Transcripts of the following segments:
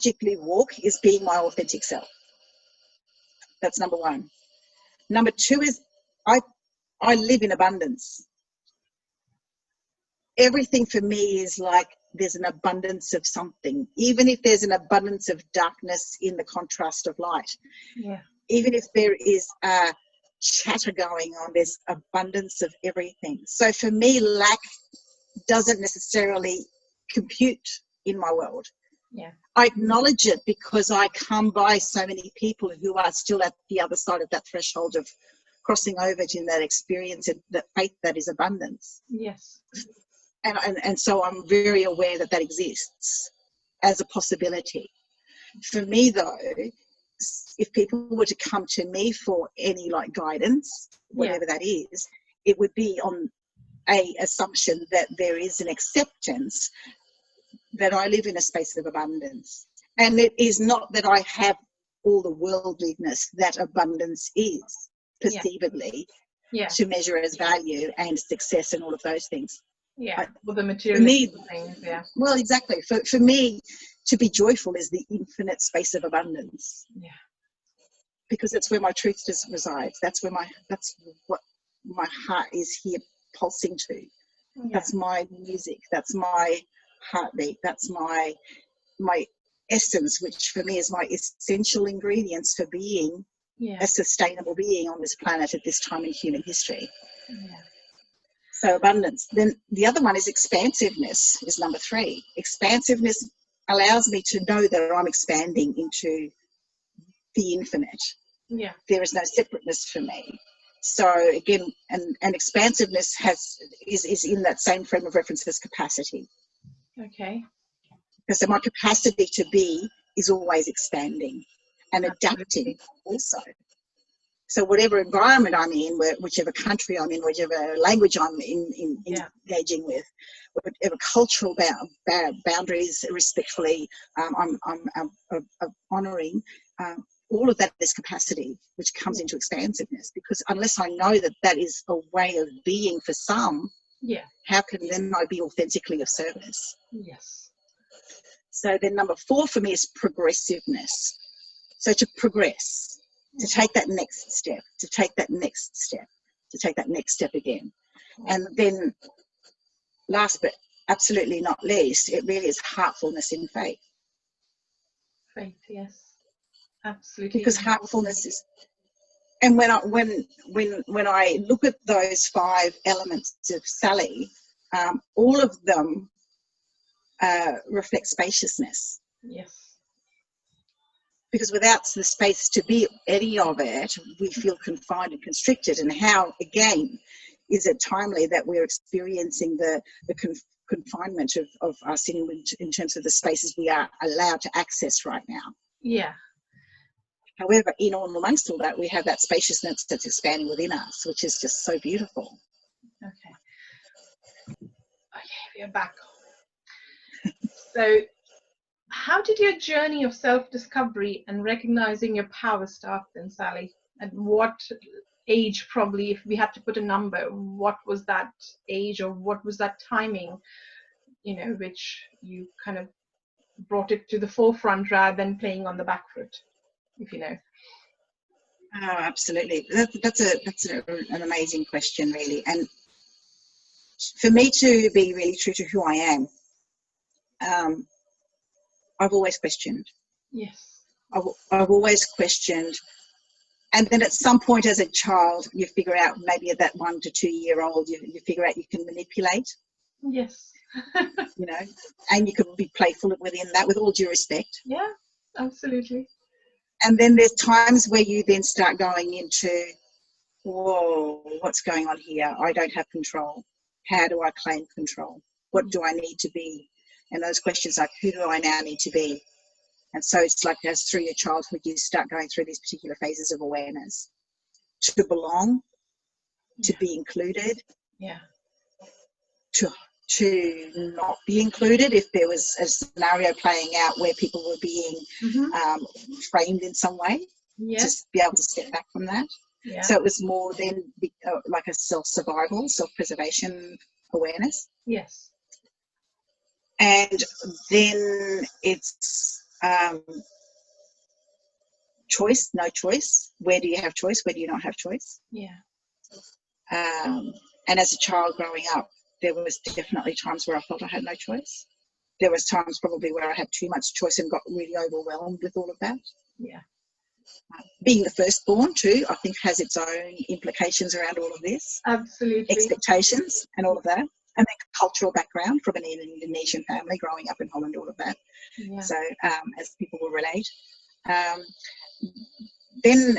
authentically walk is being my authentic self. That's number one. Number two is I live in abundance. Everything for me is like there's an abundance of something, even if there's an abundance of darkness in the contrast of light. Yeah. Even if there is a chatter going on, there's abundance of everything. So for me, lack doesn't necessarily compute in my world. Yeah. I acknowledge it because I come by so many people who are still at the other side of that threshold of crossing over to that experience and that faith that is abundance. Yes. And so I'm very aware that that exists as a possibility. For me, though, if people were to come to me for any like guidance, whatever that is, it would be on a assumption that there is an acceptance that I live in a space of abundance. And it is not that I have all the worldliness that abundance is, perceivably, to measure as value and success and all of those things. Yeah, well, the materialistic things, yeah. Well, exactly. For me, to be joyful is the infinite space of abundance. Yeah. Because that's where my truth resides. That's what my heart is here pulsing to. Yeah. That's my music. That's my heartbeat. That's my essence, which for me is my essential ingredients for being a sustainable being on this planet at this time in human history. Yeah. So abundance. Then the other one is expansiveness, is number 3. Expansiveness allows me to know that I'm expanding into the infinite. Yeah. There is no separateness for me. So again, and expansiveness is in that same frame of reference as capacity. Okay. Because so my capacity to be is always expanding and adapting also. So whatever environment I'm in, whichever country I'm in, whichever language I'm engaging with, whatever cultural boundaries respectfully I'm honouring, all of that is capacity, which comes into expansiveness. Because unless I know that that is a way of being for some, how can then I be authentically of service? Yes. So then number 4 for me is progressiveness. So to progress. To take that next step, to take that next step, to take that next step again. And then last but absolutely not least, it really is heartfulness in faith. Faith, yes. Absolutely. Because heartfulness is, and when I look at those 5 elements of Sally, all of them reflect spaciousness. Yes. Because without the space to be any of it, we feel confined and constricted. And how, again, is it timely that we're experiencing the confinement of us in terms of the spaces we are allowed to access right now? Yeah. However, in all amongst all that, we have that spaciousness that's expanding within us, which is just so beautiful. Okay, we're back. So, how did your journey of self-discovery and recognizing your power start then, Sally? At what age, probably, if we had to put a number, what was that age or what was that timing, which you kind of brought it to the forefront rather than playing on the back foot, if you know? Oh, absolutely. That's an amazing question, really. And for me to be really true to who I am, I've always questioned. Yes. I've always questioned. And then at some point as a child, you figure out, maybe at that 1 to 2 year old, you figure out you can manipulate. Yes. And you can be playful within that, with all due respect. Yeah, absolutely. And then there's times where you then start going into, whoa, what's going on here? I don't have control. How do I claim control? What do I need to be? And those questions like, who do I now need to be? And so it's like, as through your childhood, you start going through these particular phases of awareness. To belong, to be included, to not be included if there was a scenario playing out where people were being framed in some way, just be able to step back from that. Yeah. So it was more then like a self-survival, self-preservation awareness. Yes. And then it's um, choice, no choice. Where do you have choice? Where do you not have choice? Yeah. And as a child growing up, there was definitely times where I felt I had no choice. There was times probably where I had too much choice and got really overwhelmed with all of that. Yeah. Being the firstborn too, I think, has its own implications around all of this. Absolutely. Expectations and all of that. And then cultural background from an Indonesian family growing up in Holland, all of that. Yeah. So as people will relate. Then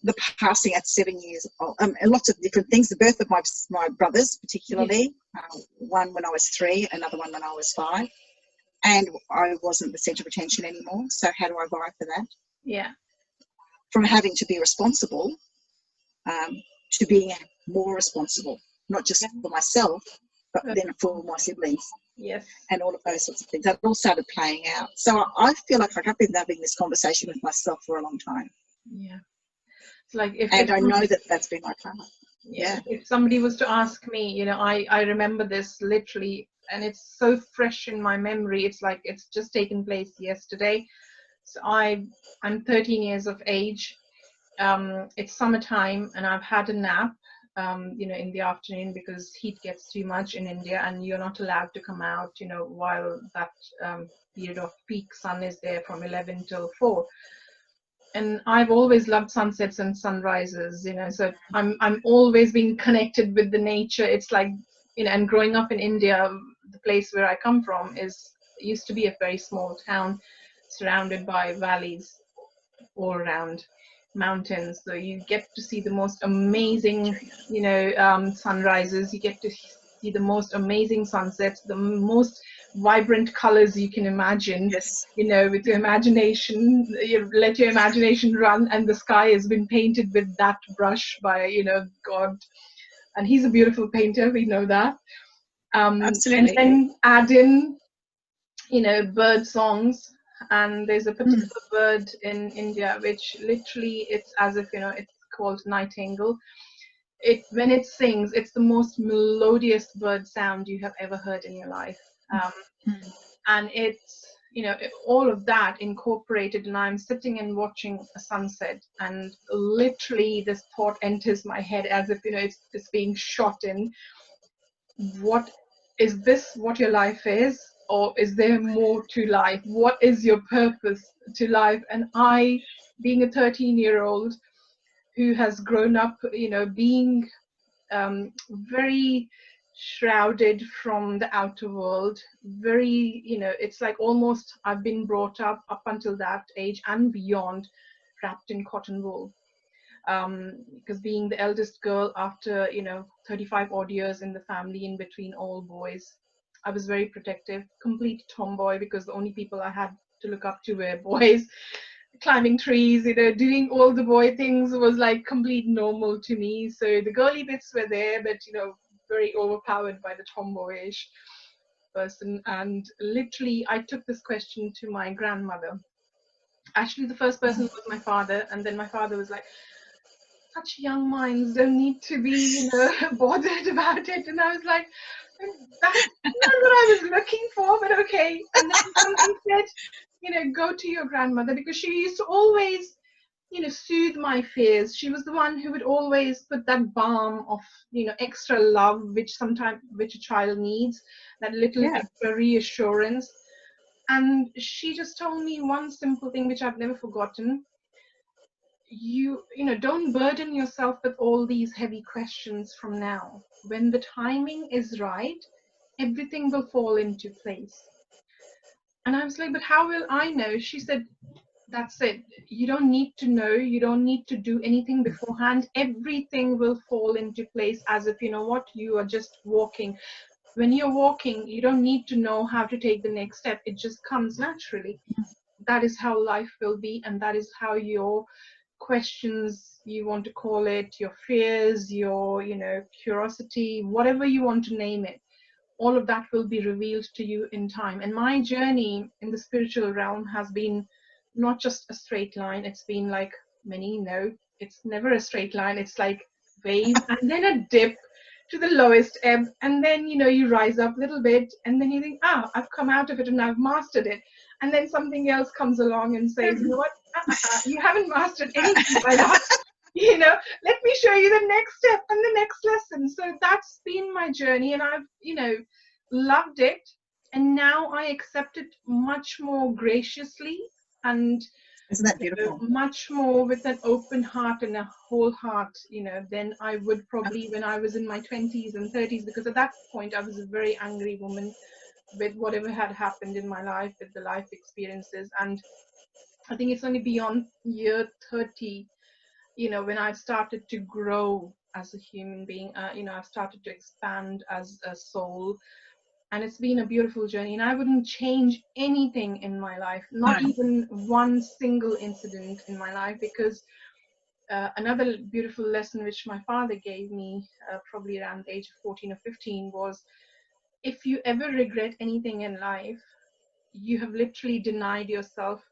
the passing at 7 years old, and lots of different things. The birth of my brothers, particularly, one when I was 3, another one when I was 5, and I wasn't the centre of attention anymore. So how do I vie for that? Yeah. From having to be responsible to being more responsible, not just for myself, but then for my siblings. Yes. And all of those sorts of things. That all started playing out. So I feel like I've been having this conversation with myself for a long time. Yeah. It's like if I know that that's been my path. Yeah. If somebody was to ask me, you know, I remember this literally, and it's so fresh in my memory. It's like it's just taken place yesterday. So I'm 13 years of age. It's summertime, and I've had a nap. You know, in the afternoon, because heat gets too much in India and you're not allowed to come out, you know, while that period of peak sun is there from 11 till 4. And I've always loved sunsets and sunrises, you know, so I'm always being connected with the nature. It's like, you know, and growing up in India, the place where I come from used to be a very small town surrounded by valleys all around, mountains. So you get to see the most amazing, you know, sunrises. You get to see the most amazing sunsets, the most vibrant colors you can imagine. Yes. You know, with your imagination, you let your imagination run, and the sky has been painted with that brush by, you know, God. And he's a beautiful painter, we know that. Absolutely. And then add in, you know, bird songs. And there's a particular bird in India which literally, it's as if, you know, it's called nightingale. When it sings, it's the most melodious bird sound you have ever heard in your life. And it's, you know, all of that incorporated, and I'm sitting and watching a sunset, and literally this thought enters my head as if, you know, it's being shot in. What is this, what your life is, or is there more to life? What is your purpose to life? And I, being a 13-year-old who has grown up, you know, being very shrouded from the outer world, very, you know, it's like almost I've been brought up until that age and beyond, wrapped in cotton wool. Because being the eldest girl after, you know, 35 odd years in the family, in between all boys, I was very protective, complete tomboy, because the only people I had to look up to were boys. Climbing trees, you know, doing all the boy things was like complete normal to me. So the girly bits were there, but, you know, very overpowered by the tomboyish person. And literally I took this question to my grandmother. Actually, the first person was my father, and then my father was like, such young minds don't need to be, you know, bothered about it. And I was like, that's not what I was looking for, but okay. And then somebody said, you know, go to your grandmother, because she used to always, you know, soothe my fears. She was the one who would always put that balm of, you know, extra love, which a child needs, that little extra reassurance. And she just told me one simple thing, which I've never forgotten. You know, don't burden yourself with all these heavy questions from now. When the timing is right, everything will fall into place. And I was like, but how will I know? She said, that's it. You don't need to know. You don't need to do anything beforehand. Everything will fall into place, as if, you know what, you are just walking. When you're walking, you don't need to know how to take the next step. It just comes naturally. That is how life will be, and that is how your questions, you want to call it, your fears, your, you know, curiosity, whatever you want to name it, all of that will be revealed to you in time. And my journey in the spiritual realm has been not just a straight line. It's been like, many know, it's never a straight line. It's like wave and then a dip to the lowest ebb, and then, you know, you rise up a little bit, and then you think, I've come out of it and I've mastered it. and then something else comes along and says, you know what, you haven't mastered anything by that. You know, let me show you the next step and the next lesson. So that's been my journey, and I've, you know, loved it. And now I accept it much more graciously, and Isn't that beautiful? much more with an open heart and a whole heart, you know, than I would probably when I was in my 20s and 30s, because at that point I was a very angry woman with whatever had happened in my life, with the life experiences. And I think it's only beyond year 30, you know, when I started to grow as a human being, you know, I've started to expand as a soul, and it's been a beautiful journey. And I wouldn't change anything in my life, not even one single incident in my life, because another beautiful lesson which my father gave me probably around the age of 14 or 15 was, if you ever regret anything in life, you have literally denied yourself